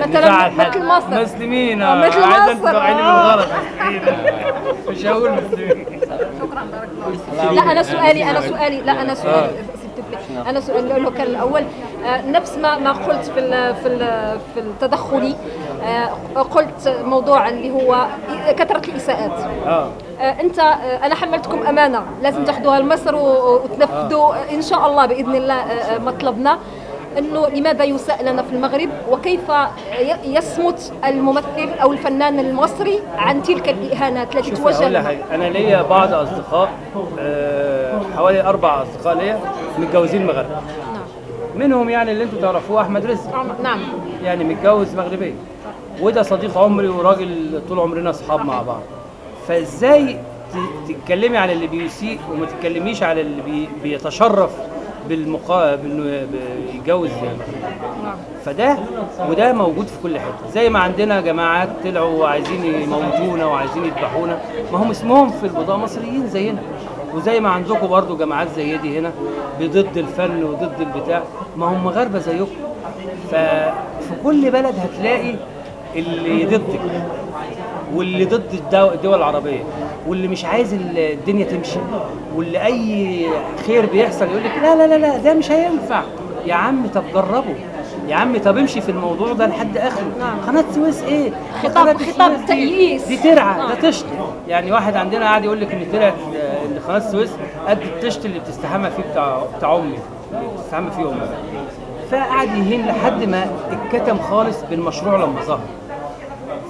مثلا مثل مصر مسلمين مثل عايز انت مصر توعيني بالغلط مش هقول مسلمين. شكرا بارك الله. لا انا سؤالي لا انا سؤالي انا سؤالي اللي كان الاول نفس ما قلت في التدخلي. قلت موضوع اللي هو كثرة الإساءات. انت انا حملتكم امانه لازم تاخذوها لمصر وتنفذوا ان شاء الله باذن الله مطلبنا. انه لماذا يساء لنا في المغرب وكيف يصمت الممثل او الفنان المصري عن تلك الاهانات التي توجه له؟ انا ليا بعض اصدقاء، حوالي 4 اصدقاء ليا متجوزين مغرب. نعم. منهم يعني اللي انتم تعرفوه احمد رزق. نعم. يعني متجوز مغربيه، وده صديق عمري وراجل طول عمرنا اصحاب مع بعض. فازاي تتكلمي على اللي بيسيء وما تتكلميش على اللي بيتشرف بيتجوز مغربي؟ فده وده موجود في كل حته، زي ما عندنا جماعات طلعوا عايزين يموتونا وعايزين يذبحونا، ما هم اسمهم في البضاعه مصريين زينا. وزي ما عندكم برضو جماعات زي دي هنا ضد الفن وضد البتاع، ما هم مغاربه زيكم. ففي كل بلد هتلاقي اللي ضدك واللي ضد الدول العربيه واللي مش عايز الدنيا تمشي، واللي اي خير بيحصل يقول لك لا لا لا لا ده مش هينفع. يا عم طب جربه، يا عم طب امشي في الموضوع ده لحد اخره. قناه سويس ايه؟ خطاب تأييس دي ترعه، ده طشت. يعني واحد عندنا قاعد يقول لك ان ترعه ان قناه سويس قد الطشت اللي بتستحمى فيه بتاع امي، بتستحمى فيه امي. فقعد يهين لحد ما اتكتم خالص بالمشروع لما ظهر.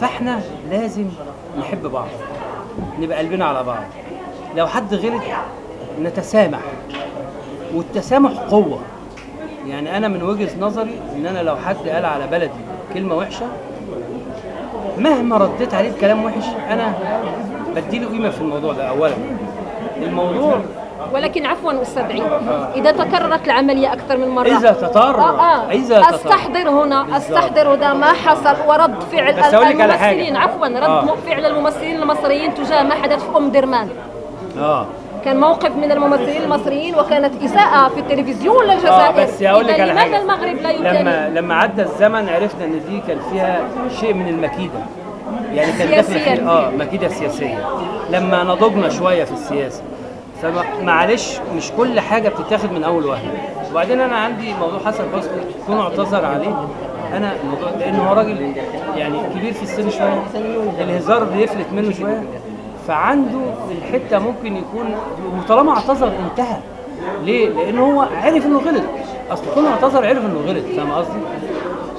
فاحنا لازم نحب بعض، نبقى قلبنا على بعض. لو حد غلط نتسامح، والتسامح قوة. يعني أنا من وجهة نظري إن أنا لو حد قال على بلدي كلمة وحشة مهما رديت عليه بكلام وحش أنا بديله قيمة في الموضوع ده. أولا الموضوع، ولكن عفوا استاذ عيد، اذا تكررت العمليه اكثر من مره اذا تتكرر استحضر هنا استحضر هذا ما حصل ورد فعل الممثلين، عفوا رد فعل الممثلين المصريين تجاه ما حدث في درمان. كان موقف من الممثلين المصريين وكانت إساءة في التلفزيون للجزائر. بس هقول لك على حاجة، المغرب لا يكلم؟ لما عدى الزمن عرفنا ان دي كان فيها شيء من المكيدة، يعني كان داخل فيها مكيدة سياسية. لما نضجنا شوية في السياسة فمعلش مش كل حاجة بتتاخد من أول وهلة. وبعدين أنا عندي موضوع حسن حسني كون اعتذر عليه، أنا الموضوع لأنه هو راجل يعني كبير في السن شوية، الهزار بيفلت منه شوية، فعنده الحته ممكن يكون، وطالما اعتذر انتهى. ليه؟ لانه هو عرف انه غلط. اصل كونه اعتذر عرف انه غلط، فاهم قصدي؟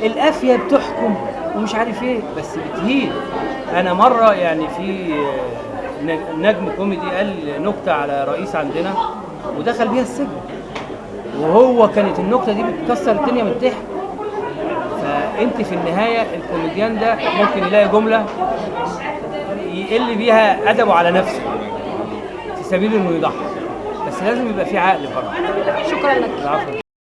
القافيه بتحكم ومش عارف ايه، بس بتهين. انا مره يعني في نجم كوميدي قال نكته على رئيس عندنا ودخل بيها السجن، وهو كانت النكته دي بتكسر الدنيا من تحت. فانت في النهايه الكوميديان ده ممكن يلاقي جمله يقل بيها أدبه على نفسه في سبيل إنه يضحك، بس لازم يبقى في عقل برضه. شكرا لك.